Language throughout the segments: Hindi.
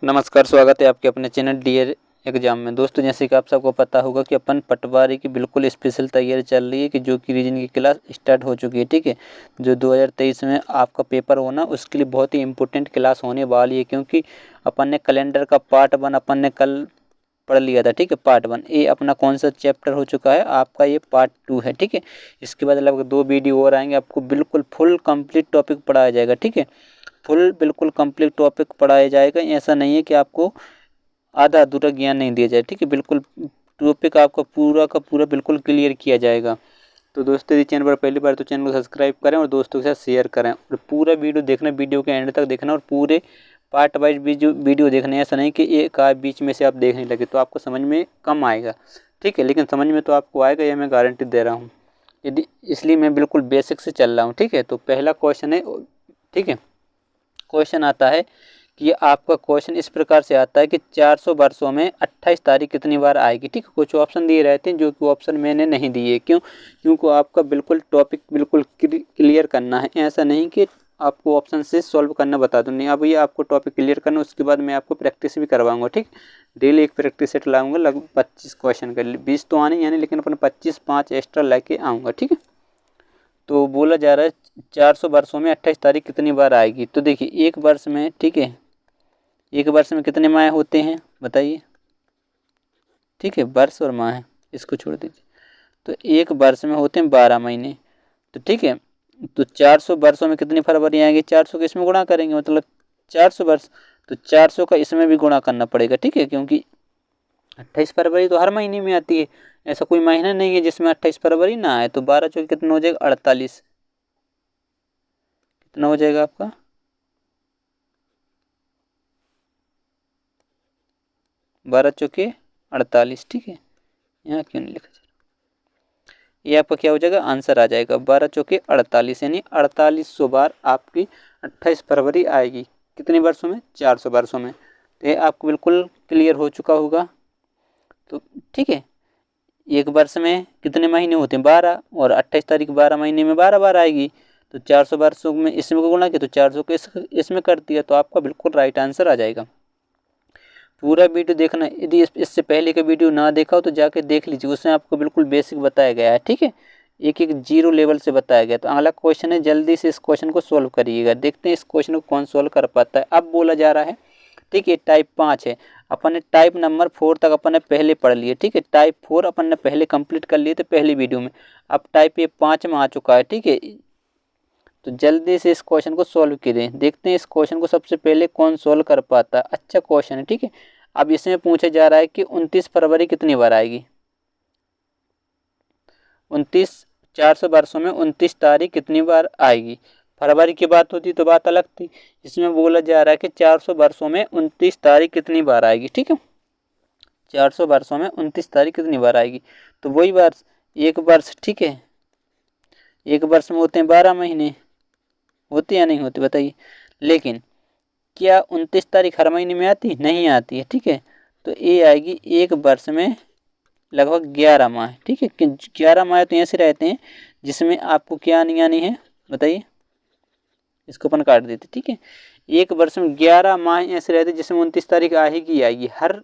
नमस्कार, स्वागत है आपके अपने चैनल डीयर एग्जाम में। दोस्तों, जैसे कि आप सबको पता होगा कि अपन पटवारी की बिल्कुल स्पेशल तैयारी चल रही है कि जो कि रीजनिंग की क्लास स्टार्ट हो चुकी है। ठीक है, जो 2023 में आपका पेपर होना उसके लिए बहुत ही इम्पोर्टेंट क्लास होने वाली है, क्योंकि अपन ने कैलेंडर का पार्ट 1 अपन ने कल पढ़ लिया था। ठीक है, पार्ट 1 ये अपना कौन सा चैप्टर हो चुका है, आपका ये पार्ट 2 है। ठीक है, इसके बाद लगभग 2 वीडियो और आएंगे, आपको बिल्कुल फुल कंप्लीट टॉपिक पढ़ाया जाएगा। ठीक है, फुल बिल्कुल कंप्लीट टॉपिक पढ़ाया जाएगा। ऐसा नहीं है कि आपको आधा अधूरा ज्ञान नहीं दिया जाए। ठीक है, बिल्कुल टॉपिक आपका पूरा का पूरा बिल्कुल क्लियर किया जाएगा। तो दोस्तों, यदि चैनल पर पहली बार तो चैनल को सब्सक्राइब करें और दोस्तों के साथ शेयर करें और पूरा वीडियो देखना, वीडियो के एंड तक देखना और पूरे पार्ट वाइज वीडियो देखना। ऐसा नहीं कि एक आध बीच में से आप देखने लगे तो आपको समझ में कम आएगा। ठीक है, लेकिन समझ में तो आपको आएगा, यह मैं गारंटी दे रहा हूँ। यदि इसलिए मैं बिल्कुल बेसिक से चल रहा हूँ। ठीक है, तो पहला क्वेश्चन है। ठीक है, क्वेश्चन आता है कि आपका क्वेश्चन इस प्रकार से आता है कि 400 वर्षों में 28 तारीख कितनी बार आएगी। ठीक है, कुछ ऑप्शन दिए रहते हैं जो कि ऑप्शन मैंने नहीं दिए। क्यों? क्योंकि आपका बिल्कुल टॉपिक बिल्कुल क्लियर करना है। ऐसा नहीं कि आपको ऑप्शन से सॉल्व करना बता दूँ, नहीं। अब ये आपको टॉपिक क्लियर करना, उसके बाद मैं आपको प्रैक्टिस भी करवाऊंगा। ठीक, डेली एक प्रैक्टिस सेट लाऊंगा, लगभग 25 क्वेश्चन कर 20 तो आने यानी, लेकिन अपन 25 5 एक्स्ट्रा लेके आऊँगा। ठीक है, तो बोला जा रहा है 400 वर्षों में 28 तारीख कितनी बार आएगी। तो देखिए, एक वर्ष में, ठीक है, एक वर्ष में कितने माह होते हैं बताइए। ठीक है, वर्ष और माह इसको छोड़ दीजिए। तो एक वर्ष में होते हैं 12 महीने। तो ठीक है, तो 400 वर्षों में कितनी फरवरी आएंगे, 400 के इसमें गुणा करेंगे, मतलब 400 वर्ष। तो 400 का इसमें भी गुणा करना पड़ेगा। ठीक है, क्योंकि 28 फरवरी तो हर महीने में आती है। ऐसा कोई महीना नहीं है जिसमें 28 फरवरी ना आए। तो 12 चौके कितना हो जाएगा, 48। कितना हो जाएगा आपका, 12 चौके 48। ठीक है, यहाँ क्यों नहीं लिखा, ये आपका क्या हो जाएगा, आंसर आ जाएगा 12 चौके 48, यानी 4800 बार आपकी 28 फरवरी आएगी। कितने वर्षों में, 400 वर्षों में। तो ये आपको बिल्कुल क्लियर हो चुका होगा। तो ठीक है, एक वर्ष में कितने महीने होते हैं, 12, और 28 तारीख 12 महीने में 12 बार आएगी। तो 400 वर्षों में इसमें को गुणा किया तो 400 को इसमें कर दिया, तो आपका बिल्कुल राइट आंसर आ जाएगा। पूरा वीडियो देखना। यदि इससे पहले का वीडियो ना देखा हो तो जाके देख लीजिए, उसमें आपको बिल्कुल बेसिक बताया गया है। ठीक है, एक एक जीरो लेवल से बताया गया। तो अगला क्वेश्चन है, जल्दी से इस क्वेश्चन को सॉल्व करिएगा। देखते हैं इस क्वेश्चन को कौन सॉल्व कर पाता है। अब बोला जा रहा है, ठीक है, टाइप 5 है। अपन ने टाइप नंबर 4 तक अपन ने पहले पढ़ लिए। ठीक है, टाइप 4 अपन ने पहले कंप्लीट कर लिए थे पहली वीडियो में। अब टाइप ये 5 में आ चुका है। ठीक है, तो जल्दी से इस क्वेश्चन को सॉल्व करें। देखते हैं इस क्वेश्चन को सबसे पहले कौन सॉल्व कर पाता है। अच्छा क्वेश्चन है। ठीक है, अब इसमें पूछा जा रहा है कि 29 फरवरी कितनी बार आएगी। 29, 400 वर्षों में 29 तारीख कितनी बार आएगी। फरवरी की बात होती तो बात अलग थी। इसमें बोला जा रहा है कि 400 वर्षों में 29 तारीख कितनी बार आएगी। ठीक है, 400 वर्षों में 29 तारीख कितनी बार आएगी। तो वही वर्ष, एक वर्ष। ठीक है, एक वर्ष में होते हैं 12 महीने, होते या नहीं होते बताइए। लेकिन क्या 29 तारीख हर महीने में आती, नहीं आती है। ठीक है, तो ये आएगी एक वर्ष में लगभग 11 माह। ठीक है, 11 माह तो ऐसे रहते हैं जिसमें आपको क्या नहीं आनी है बताइए, इसको अपन काट देते। ठीक है, एक वर्ष में 11 माह ऐसे रहते हैं जिसमें 29 तारीख आएगी आएगी हर।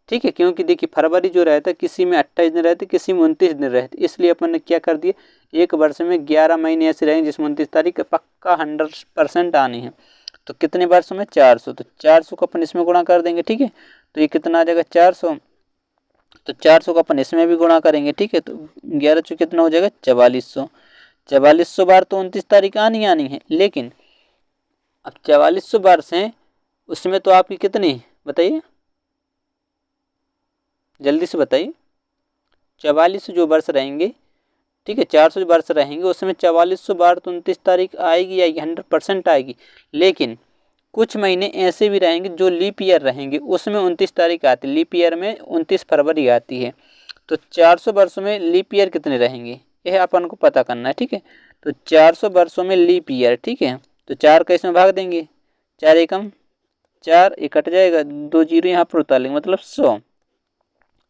ठीक है, क्योंकि देखिए फरवरी जो रहता है किसी में 28 दिन रहते, किसी में 29 दिन रहते, इसलिए अपन ने क्या कर दिया, एक वर्ष में 11 महीने ऐसे रहेंगे जिसमें 29 तारीख पक्का 100% आनी है। तो कितने वर्षों में, 400। तो 400 को अपन इसमें गुणा कर देंगे। ठीक है, तो ये कितना आ जाएगा, 400। तो 400 को अपन इसमें भी गुणा करेंगे। ठीक है, तो 11 चौ कितना हो जाएगा, 4400। 4400 बार तो 29 तारीख आनी आनी है। लेकिन अब 4400 बार से उसमें तो आपकी कितनी बताइए, जल्दी से बताइए। 4400 जो वर्ष रहेंगे, ठीक है, 400 वर्ष रहेंगे, उसमें 4400 बार तो 29 तारीख आएगी आएगी, 100% आएगी। लेकिन कुछ महीने ऐसे भी रहेंगे जो लीप ईयर रहेंगे, उसमें 29 तारीख आती है। लीप ईयर में 29 फरवरी आती है। तो 400 वर्षों में लीप ईयर कितने रहेंगे, यह अपन को पता करना है। ठीक है, तो 400 वर्षों में लीप ईयर। ठीक है, तो 4 का इसमें भाग देंगे, 4 एकम 4, ये कट जाएगा, 2 जीरो यहाँ पर उतार लेंगे, मतलब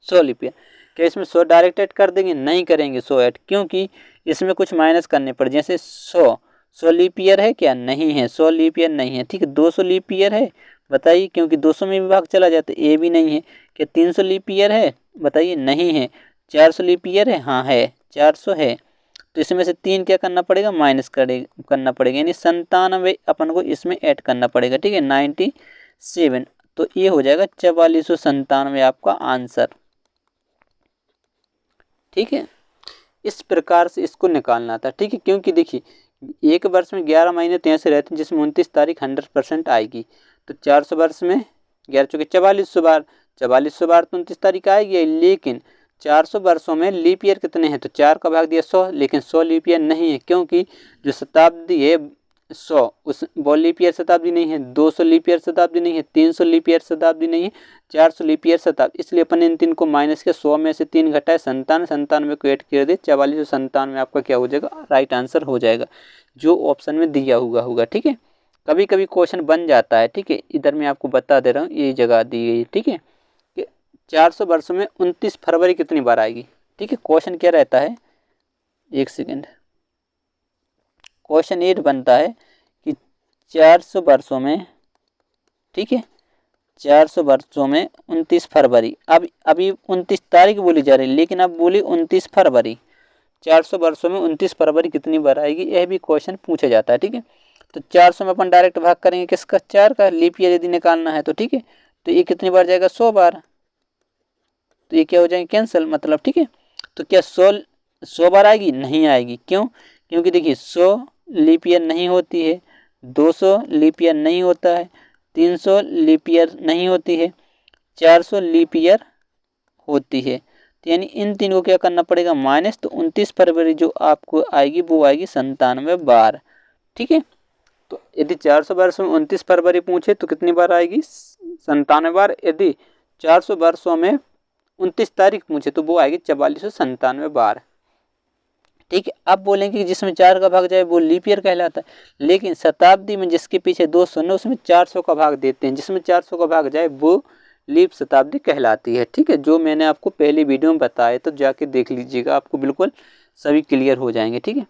100 लीप ईयर। क्या इसमें 100 डायरेक्ट ऐड कर देंगे, नहीं करेंगे 100 ऐड, क्योंकि इसमें कुछ माइनस करने पड़े। जैसे 100 लीप ईयर है क्या, नहीं है, 100 लीप ईयर नहीं है। ठीक है, 200 लीप ईयर है, बताइए, क्योंकि 200 में भी भाग चला जाए तो ए भी नहीं है। क्या 300 लीप ईयर है? बताइए, नहीं है। 400 लीप ईयर है? हाँ है, 400 है। तो इसमें से 3 क्या करना पड़ेगा? माइनस करना पड़ेगा, यानी 97 अपन को इसमें ऐड करना पड़ेगा, ठीक है, 97। तो ये हो जाएगा 4497 आपका आंसर, ठीक है। इस प्रकार से इसको निकालना था, ठीक है, क्योंकि देखिए एक वर्ष में 11 महीने तो ऐसे रहते हैं जिसमें 29 तारीख 100% आएगी। तो 400 वर्ष में 11 चौके 4400 बार, 4400 बार तो 29 तारीख आएगी, लेकिन 400 वर्षों में लीप ईयर कितने हैं? तो 4 का भाग दिया 100, लेकिन 100 लीप ईयर नहीं है, क्योंकि जो शताब्दी है 100, उस वो लीप ईयर शताब्दी नहीं है, 200 लीप ईयर शताब्दी नहीं है, 300 लीप ईयर शताब्दी नहीं है, 400 लीप ईयर शताब्दी। इसलिए अपन इन 3 को माइनस किया, 100 में से 3 घटाए 97, 97 को ऐड कर दे 4497 आपका क्या हो जाएगा? राइट आंसर हो जाएगा, जो ऑप्शन में दिया हुआ होगा, ठीक है। कभी कभी क्वेश्चन बन जाता है, ठीक है, इधर मैं आपको बता दे रहा हूँ, ये जगह दी गई है, ठीक है, कि 400 वर्षों में 29 फरवरी कितनी बार आएगी, ठीक है। क्वेश्चन क्या रहता है, एक सेकेंड, क्वेश्चन ये बनता है कि 400 वर्षों में, ठीक है, 400 वर्षों में 29 फरवरी, अब अभी 29 तारीख बोली जा रही है, लेकिन अब बोली 29 फरवरी, 400 वर्षों में 29 फरवरी कितनी बार आएगी, यह भी क्वेश्चन पूछा जाता है, ठीक है। तो 400 में अपन डायरेक्ट भाग करेंगे किसका? 4 का, लीप ईयर यदि निकालना है तो, ठीक है। तो ये कितनी बार जाएगा? 100 बार, तो ये क्या हो जाएंगे? कैंसिल, मतलब, ठीक है। तो क्या 100 बार आएगी? नहीं आएगी, क्यों? क्योंकि देखिए 100 लीप ईयर नहीं होती है, 200 लीप ईयर नहीं होता है, 300 लीप ईयर नहीं होती है, 400 लीप ईयर होती है। तो यानी इन तीन को क्या करना पड़ेगा? माइनस, तो 29 फरवरी जो आपको आएगी वो आएगी 97 बार, ठीक है। तो यदि 400 वर्षों में 29 फरवरी पूछे तो कितनी बार आएगी? 97 बार। यदि 400 वर्षों में 29 तारीख पूछे तो वो आएगी 4497 बार, ठीक है। अब बोलेंगे कि जिसमें 4 का भाग जाए वो लीप ईयर कहलाता है, लेकिन शताब्दी में जिसके पीछे 200 न उसमें 400 का भाग देते हैं, जिसमें 400 का भाग जाए वो लीप शताब्दी कहलाती है, ठीक है। जो मैंने आपको पहली वीडियो में बताया, तो जाके देख लीजिएगा, आपको बिल्कुल सभी क्लियर हो जाएंगे, ठीक है।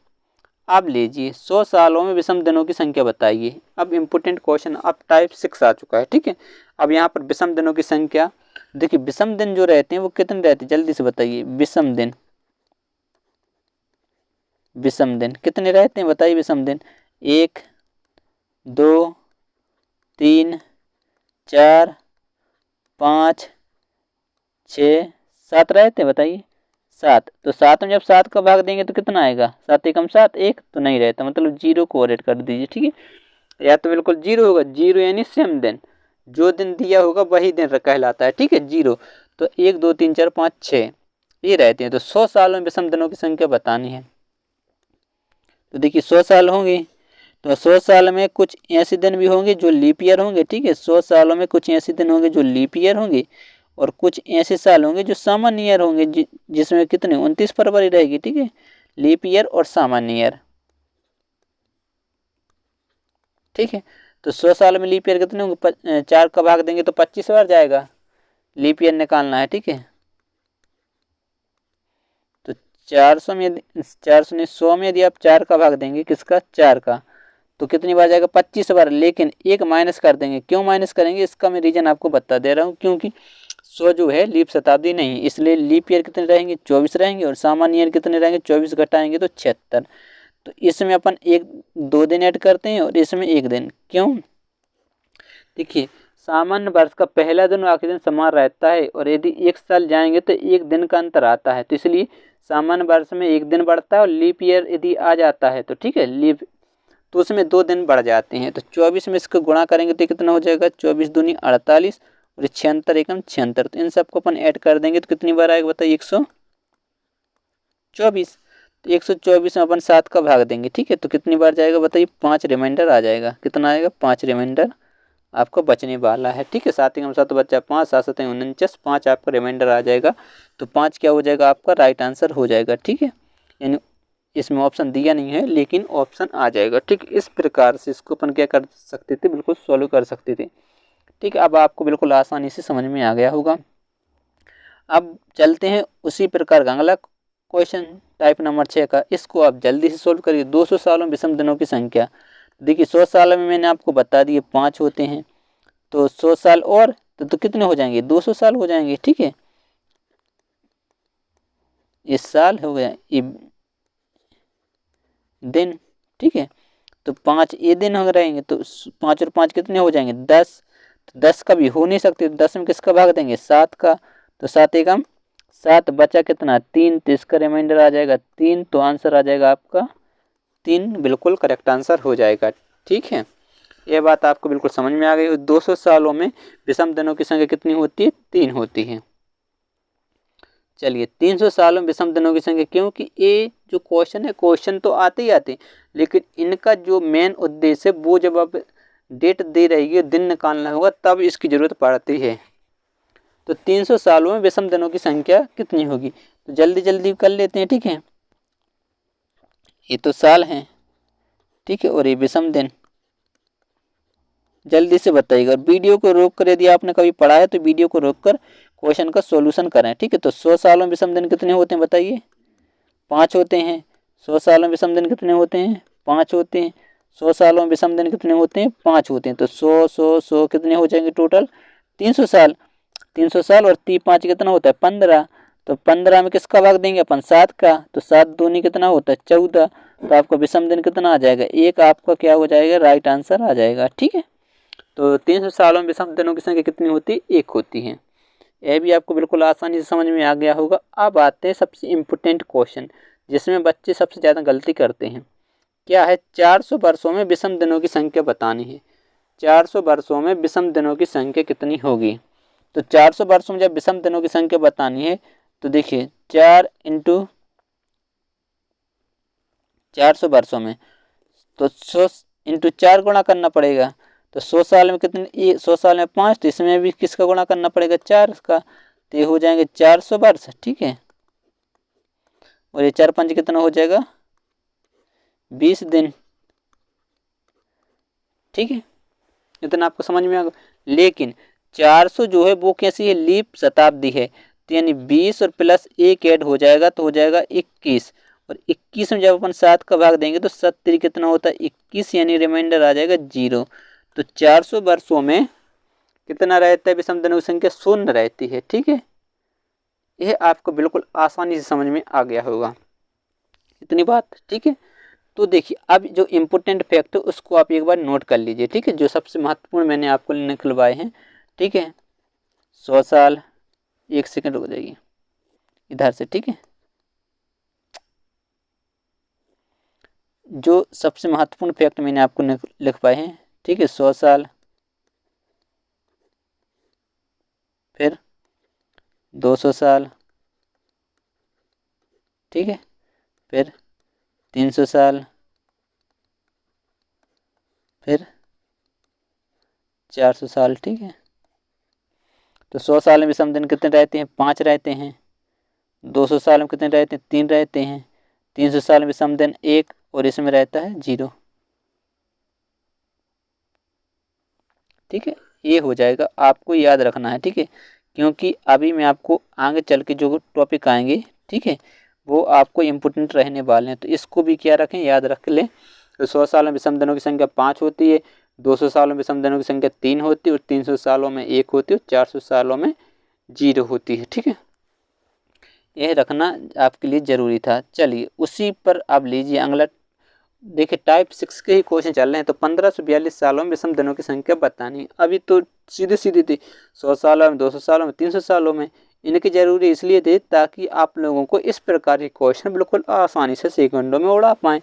अब लीजिए 100 सालों में विषम दिनों की संख्या बताइए। अब इम्पोर्टेंट क्वेश्चन, अब टाइप 6 आ चुका है, ठीक है। अब यहाँ पर विषम दिनों की संख्या देखिए, विषम दिन जो रहते हैं वो कितने रहते हैं, जल्दी से बताइए। विषम दिन, विषम दिन कितने रहते हैं बताइए? विषम दिन 1 2 3 4 5 6 7 रहते हैं, बताइए। 7, तो 7 में जब 7 का भाग देंगे तो कितना आएगा? 7 एकम 7, 1 तो नहीं रहता, मतलब 0 को ऐड कर दीजिए, ठीक है। या तो बिल्कुल 0 होगा, 0 यानी सेम दिन, जो दिन दिया होगा वही दिन कहलाता है, ठीक है, 0। तो 1 2 3 4 5 6 ये रहते हैं। तो 100 सालों में विषम दिनों की संख्या बतानी है। तो देखिए 100 साल होंगे, तो 100 साल में कुछ ऐसे दिन भी होंगे जो लीप ईयर होंगे, ठीक है। 100 सालों में कुछ ऐसे दिन होंगे जो लीप ईयर होंगे, और कुछ ऐसे साल होंगे जो सामान्य ईयर होंगे, जिसमें कितने 29 फरवरी रहेगी, ठीक है, लीप ईयर और सामान्य ईयर, ठीक है। तो 100 साल में लीप ईयर कितने होंगे? 4 का भाग देंगे तो 25 बार जाएगा, लीप ईयर निकालना है, ठीक है। तो 400 में 400 नहीं 100 में यदि आप 4 का भाग देंगे, किसका? 4 का, तो कितनी बार जाएगा? 25 बार, लेकिन एक माइनस कर देंगे। क्यों माइनस करेंगे? इसका मैं रीजन आपको बता दे रहा हूँ, क्योंकि 100 जो है लीप शताब्दी नहीं, इसलिए लीप ईयर कितने रहेंगे? 24 रहेंगे, और सामान्य ईयर कितने रहेंगे? 24 घटाएंगे तो 76। तो इसमें अपन 2 दिन ऐड करते हैं और इसमें 1 दिन। क्यों? देखिए सामान्य वर्ष का पहला दिन और आखिरी दिन समान रहता है, और यदि 1 साल जाएंगे तो 1 दिन का अंतर आता है, तो इसलिए सामान्य वर्ष में 1 दिन बढ़ता है, और लीप ईयर यदि आ जाता है तो, ठीक है, लीप, तो उसमें 2 दिन बढ़ जाते हैं। तो 24 में इसको गुणा करेंगे तो कितना हो जाएगा? 24 दूनी 48, और 76 एकम 76, तो इन सबको अपन ऐड कर देंगे तो कितनी बार आएगा बताइए? 124। तो 124 में अपन 7 का भाग देंगे, ठीक है, तो कितनी बार जाएगा बताइए? 5 रिमाइंडर आ जाएगा। कितना आएगा? 5 रिमाइंडर आपको बचने वाला है, ठीक है। 7 एकम 7 बच्चा 5, 7 7 49, 5 आपका रिमाइंडर आ जाएगा। तो 5 क्या हो जाएगा? आपका राइट आंसर हो जाएगा, ठीक है। यानी इसमें ऑप्शन दिया नहीं है, लेकिन ऑप्शन आ जाएगा, ठीक। इस प्रकार से इसको अपन क्या कर सकते थे? बिल्कुल सॉल्व कर सकते थे, ठीक है। अब आपको बिल्कुल आसानी से समझ में आ गया होगा। अब चलते हैं उसी प्रकार का अगला क्वेश्चन, टाइप नंबर 6 का। इसको आप जल्दी से सोल्व करिए। 200 सालों में विषम दिनों की संख्या। देखिए 100 सालों में मैंने आपको बता दिए 5 होते हैं, तो 100 साल और तो कितने हो जाएंगे, 200 साल हो जाएंगे। ठीक है, ये साल हो गया, ये दिन। ठीक है, तो 5 ये दिन हो रहेंगे, तो 5 और 5 कितने हो जाएंगे, 10। तो 10 का भी हो नहीं सकते, तो 10 में किसका भाग देंगे, 7 का। तो 7 एकम 7, बचा कितना, 3। तो इसका रिमाइंडर आ जाएगा 3। तो आंसर आ जाएगा आपका 3, बिल्कुल करेक्ट आंसर हो जाएगा। ठीक है, ये बात आपको बिल्कुल समझ में आ गई। 200 सालों में विषम दिनों की संख्या कितनी होती है, 3 होती है। चलिए, 300 सालों में विषम दिनों की संख्या, क्योंकि ये जो क्वेश्चन है, क्वेश्चन तो आते ही आते, लेकिन इनका जो मेन उद्देश्य है वो जब आप डेट दे रहेगी, दिन निकालना होगा, तब इसकी जरूरत पड़ती है। तो 300 सालों में विषम दिनों की संख्या कितनी होगी, तो जल्दी जल्दी कर लेते हैं। ठीक है, ये तो साल है, ठीक है, और ये विषम दिन, जल्दी से बताइएगा। और वीडियो को रोक कर, यदि आपने कभी पढ़ा है तो वीडियो को रोक कर क्वेश्चन का सॉल्यूशन करें। ठीक है, तो 100 सालों में विषम दिन कितने होते हैं बताइए, 5 होते हैं। 100 सालों में विषम दिन कितने होते हैं, 5 होते हैं। 100 सालों में विषम दिन कितने होते हैं, 5 होते हैं। तो 100 कितने हो जाएंगे टोटल, 300 साल। 300 साल और 5 कितना होता है, 15। तो 15 में किसका भाग देंगे अपन, 7 का। तो 7 दूनी कितना होता है, 14। तो आपका विषम दिन कितना आ जाएगा, 1। आपका क्या हो जाएगा, राइट आंसर आ जाएगा। ठीक है, तो 300 सालों में विषम दिनों की संख्या कितनी होती है, 1 होती है। यह भी आपको बिल्कुल आसानी से समझ में आ गया होगा। अब आते हैं सबसे इम्पोर्टेंट क्वेश्चन, जिसमें बच्चे सबसे ज़्यादा गलती करते हैं। क्या है, 400 वर्षों में विषम दिनों की संख्या बतानी है। 400 वर्षों में विषम दिनों की संख्या कितनी होगी। तो 400 वर्षों में जब विषम दिनों की संख्या बतानी है, तो देखिए 4 इंटू 400 वर्षों में, तो 100 इंटू 4 गुणा करना पड़ेगा। तो 100 साल में कितने, 100 साल में 5, तो इसमें भी किसका गुणा करना पड़ेगा, 4 का। तो ये हो जाएंगे 400 वर्ष। ठीक है, और ये 4 5 कितना हो जाएगा, 20 दिन। ठीक है, इतना आपको समझ में आ गया। लेकिन 400 जो है वो कैसी है, लीप शताब्दी है। तो यानी 20 और प्लस 1 ऐड हो जाएगा, तो हो जाएगा 21। और 21 में जब अपन 7 का भाग देंगे तो 70 कितना होता है, 21, यानी रिमाइंडर आ जाएगा 0। तो 400 वर्षों में कितना रहता है विषम दिनों की संख्या, 0 रहती है। ठीक है, यह आपको बिल्कुल आसानी से समझ में आ गया होगा, इतनी बात। ठीक है, तो देखिए अब जो इम्पोर्टेंट फैक्ट है उसको आप एक बार नोट कर लीजिए। ठीक है, जो सबसे महत्वपूर्ण मैंने आपको निकलवाए हैं। ठीक है, 100 साल, 1 सेकंड रुक जाइए इधर से। ठीक है, जो सबसे महत्वपूर्ण फैक्ट मैंने आपको लिखवाए हैं। ठीक है, 100 साल, फिर 200 साल, ठीक है, फिर 300 साल, फिर 400 साल। ठीक है, तो 100 साल में विषम दिन कितने रहते हैं, 5 रहते हैं। 200 साल में कितने रहते हैं, 3 रहते हैं। 300 साल में विषम दिन 1, और इसमें रहता है 0। ठीक है, ये हो जाएगा, आपको याद रखना है। ठीक है, क्योंकि अभी मैं आपको आगे चल के जो टॉपिक आएंगे, ठीक है, वो आपको इम्पोर्टेंट रहने वाले हैं। तो इसको भी क्या रखें, याद रख लें। तो 100 सालों में विषम दिनों की संख्या 5 होती है। 200 सालों में विषम दिनों की संख्या 3 होती है। और 300 सालों में 1 होती है। और 400 सालों में 0 होती है। ठीक है, यह रखना आपके लिए ज़रूरी था। चलिए, उसी पर आप लीजिए अगला। देखिए, टाइप 6 के ही क्वेश्चन चल रहे हैं। तो 1542 सालों में विषम दिनों की संख्या बतानी है। अभी तो सीधी सीधी थी, 100 सालों में, 200 सालों में, 300 सालों में। इनकी जरूरी इसलिए थी ताकि आप लोगों को इस प्रकार के क्वेश्चन बिल्कुल आसानी से सेकंडों में उड़ा पाएँ।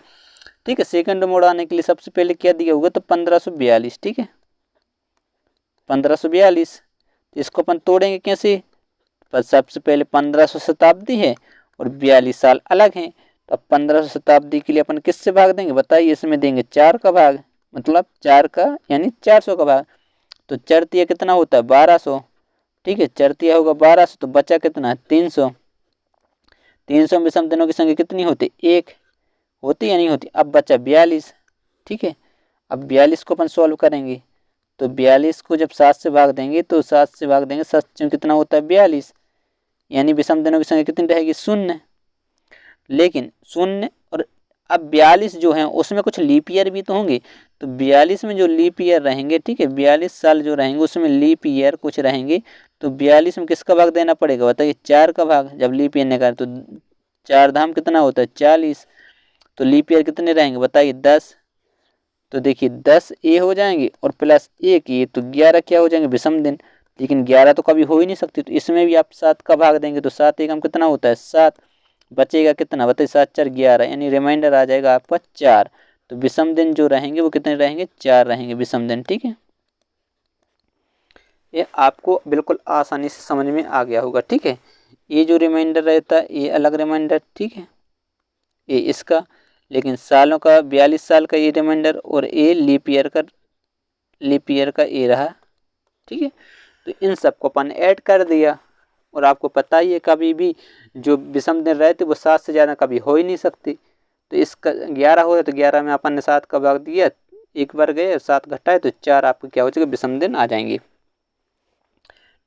ठीक है, सेकंडों में उड़ाने के लिए सबसे पहले क्या दिया होगा, तो 1542। ठीक है, 1542, इसको अपन तोड़ेंगे कैसे, पर सबसे पहले 1500 शताब्दी है और 42 साल अलग हैं। तो अब 1500 शताब्दी के लिए अपन किससे भाग देंगे बताइए, इसमें देंगे 4 का भाग, मतलब 4 का यानी 400 का भाग। तो 4 कितना होता है, 1200। ठीक है, 4 होगा 1200, तो बचा कितना है, 300। 300 में विषम दिनों की संख्या कितनी होती, 1 होती या नहीं होती। अब बचा 42। ठीक है, अब 42 को अपन सॉल्व करेंगे। तो 42 को जब 7 से भाग देंगे, तो 7 से भाग देंगे, 7 में कितना होता है, 42, यानी विषम दिनों की संख्या कितनी रहेगी, 0। लेकिन 0 और अब 42 जो हैं उसमें कुछ लीप ईयर भी तो होंगे, तो 42 में जो लीप ईयर रहेंगे, ठीक है, 42 साल जो रहेंगे उसमें लीप ईयर कुछ रहेंगे, तो 42 में किसका भाग देना पड़ेगा बताइए, 4 का भाग। जब लीप ईयर निकालें तो 4 धाम कितना होता है 40, तो लीप ईयर कितने रहेंगे बताइए 10। तो देखिए 10 ए हो जाएंगे और प्लस 1 ये, तो 11 क्या हो जाएंगे विषम दिन। लेकिन 11 तो कभी हो ही नहीं सकती, तो इसमें भी आप 7 का भाग देंगे, तो 7 एकम कितना होता है 7, बचेगा कितना बताइए 7 4 11, यानी रिमाइंडर आ जाएगा आपका 4। तो विषम दिन जो रहेंगे वो कितने रहेंगे 4 रहेंगे विषम दिन, ठीक है। ये आपको बिल्कुल आसानी से समझ में आ गया होगा, ठीक है। ये जो रिमाइंडर रहता है ये अलग रिमाइंडर, ठीक है, ये इसका, लेकिन सालों का 42 साल का ये रिमाइंडर, और ये लीप ईयर का ये रहा, ठीक है। तो इन सबको अपन ऐड कर दिया, और आपको पता ही है कभी भी जो विषम दिन रहते वो 7 से ज़्यादा कभी हो ही नहीं सकती। तो इसका 11 हो तो 11 में अपन ने 7 का भाग दिया, एक बार गए 7 घटाए तो 4 आपको क्या हो जाएगा विषम दिन आ जाएंगे,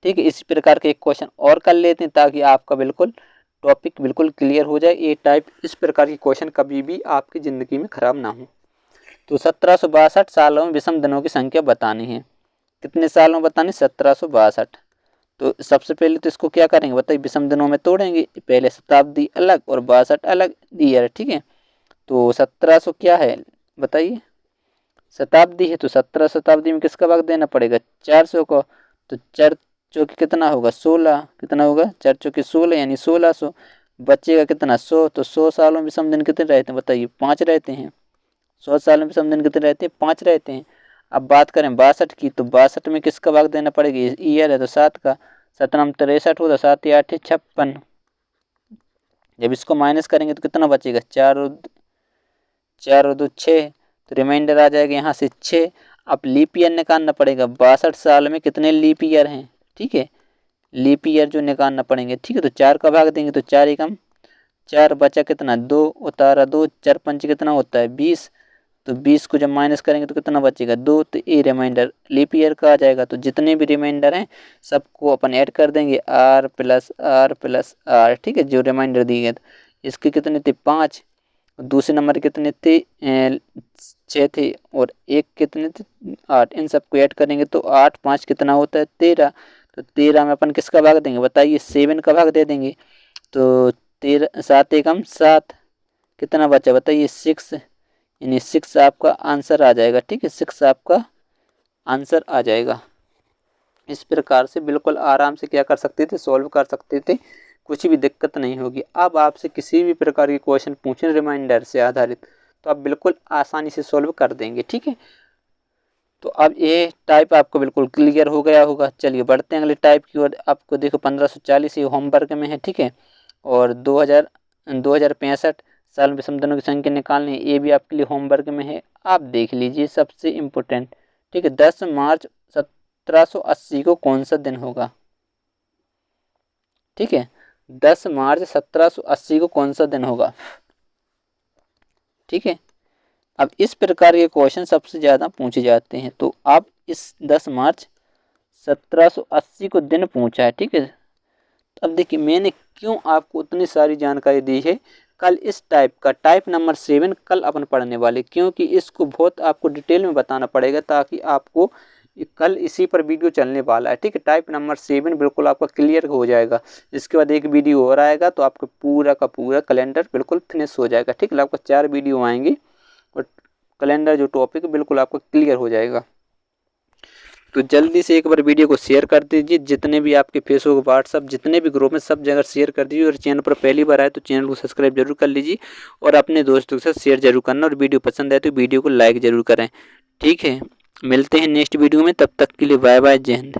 ठीक है। इसी प्रकार के एक क्वेश्चन और कर लेते हैं ताकि आपका बिल्कुल टॉपिक बिल्कुल क्लियर हो जाए। ये टाइप इस प्रकार के क्वेश्चन कभी भी आपकी ज़िंदगी में खराब ना हो। तो 1762 सालों में विषम दिनों की संख्या बतानी है। कितने सालों में बतानी 1762। तो सबसे पहले तो इसको क्या करेंगे बताइए, विषम दिनों में तोड़ेंगे, पहले शताब्दी अलग और 62 अलग ईयर, ठीक है। तो 1700 क्या है बताइए शताब्दी है, तो 17 शताब्दी में किसका भाग देना पड़ेगा 400 को, तो 4 चौके कितना होगा 16, कितना होगा 4 चौके 16 यानी 1600, बचेगा कितना 100। तो 100 सालों में विषम दिन कितने रहते हैं बताइए 5 रहते हैं। 100 सालों में विषम दिन कितने रहते हैं 5 रहते हैं। अब बात करें 62 की, तो 62 में किसका भाग देना पड़ेगा, ईयर है तो 7 का, 17 में 63 होता, 7 या 8 56। जब इसको माइनस करेंगे तो कितना बचेगा 4 और 2 6, तो रिमाइंडर आ जाएगा यहाँ से 6। अब लीप ईयर निकालना पड़ेगा, 62 साल में कितने लीप ईयर हैं, ठीक है, लीप ईयर जो निकालना पड़ेंगे, ठीक है। तो 4 का भाग देंगे तो 4 एकम 4, बचा कितना 2, उतारा 2, 4 पंच कितना होता है 20, तो 20 को जब माइनस करेंगे तो कितना बचेगा 2, तो ये रिमाइंडर लीप ईयर का आ जाएगा। तो जितने भी रिमाइंडर हैं सबको अपन ऐड कर देंगे आर प्लस आर, ठीक है, जो रिमाइंडर दिए गए। इसके कितने थे 5, दूसरे नंबर कितने थे 6 थे, और एक कितने थे 8, इन सबको ऐड करेंगे तो 8 5 कितना होता है 13। तो 13 में अपन किसका भाग देंगे बताइए 7 का भाग दे देंगे, तो 13 7 एकम 7, कितना बचा बताइए 6, यानी 6 आपका आंसर आ जाएगा, ठीक है, 6 आपका आंसर आ जाएगा। इस प्रकार से बिल्कुल आराम से क्या कर सकते थे सॉल्व कर सकते थे, कुछ भी दिक्कत नहीं होगी। अब आपसे किसी भी प्रकार के क्वेश्चन पूछें रिमाइंडर से आधारित तो आप बिल्कुल आसानी से सॉल्व कर देंगे, ठीक है। तो अब ये टाइप आपको बिल्कुल क्लियर हो गया होगा। चलिए बढ़ते हैं अगले टाइप की ओर। आपको देखो 1540 ये होमवर्क में है, ठीक है, और 2065 साल में विषम दिनों की संख्या निकालनी है, ये भी आपके लिए होमवर्क में है। आप देख लीजिए सबसे इम्पोर्टेंट, ठीक है, 10 मार्च 1780 को कौन सा दिन होगा, ठीक है, 10 मार्च 1780 को कौन सा दिन होगा, ठीक है। अब इस प्रकार के क्वेश्चन सबसे ज़्यादा पूछे जाते हैं, तो आप इस 10 मार्च 1780 को दिन पूछा है, ठीक है। अब देखिए मैंने क्यों आपको उतनी सारी जानकारी दी है। कल इस टाइप का टाइप नंबर 7 कल अपन पढ़ने वाले, क्योंकि इसको बहुत आपको डिटेल में बताना पड़ेगा ताकि आपको कल इसी पर वीडियो चलने वाला है, ठीक है। टाइप नंबर 7 बिल्कुल आपका क्लियर हो जाएगा। इसके बाद एक वीडियो और आएगा तो आपका पूरा का पूरा कैलेंडर बिल्कुल फिनिश हो जाएगा, ठीक है। आपका 4 वीडियो आएंगे और कैलेंडर जो टॉपिक है बिल्कुल आपका क्लियर हो जाएगा। तो जल्दी से एक बार वीडियो को शेयर कर दीजिए, जितने भी आपके फेसबुक व्हाट्सअप जितने भी ग्रुप में सब जगह शेयर कर दीजिए। और चैनल पर पहली बार आए तो चैनल को सब्सक्राइब जरूर कर लीजिए और अपने दोस्तों के साथ शेयर जरूर करना। और वीडियो पसंद आए तो वीडियो को लाइक जरूर करें, ठीक है। मिलते हैं नेक्स्ट वीडियो में, तब तक के लिए बाय बाय, जय हिंद।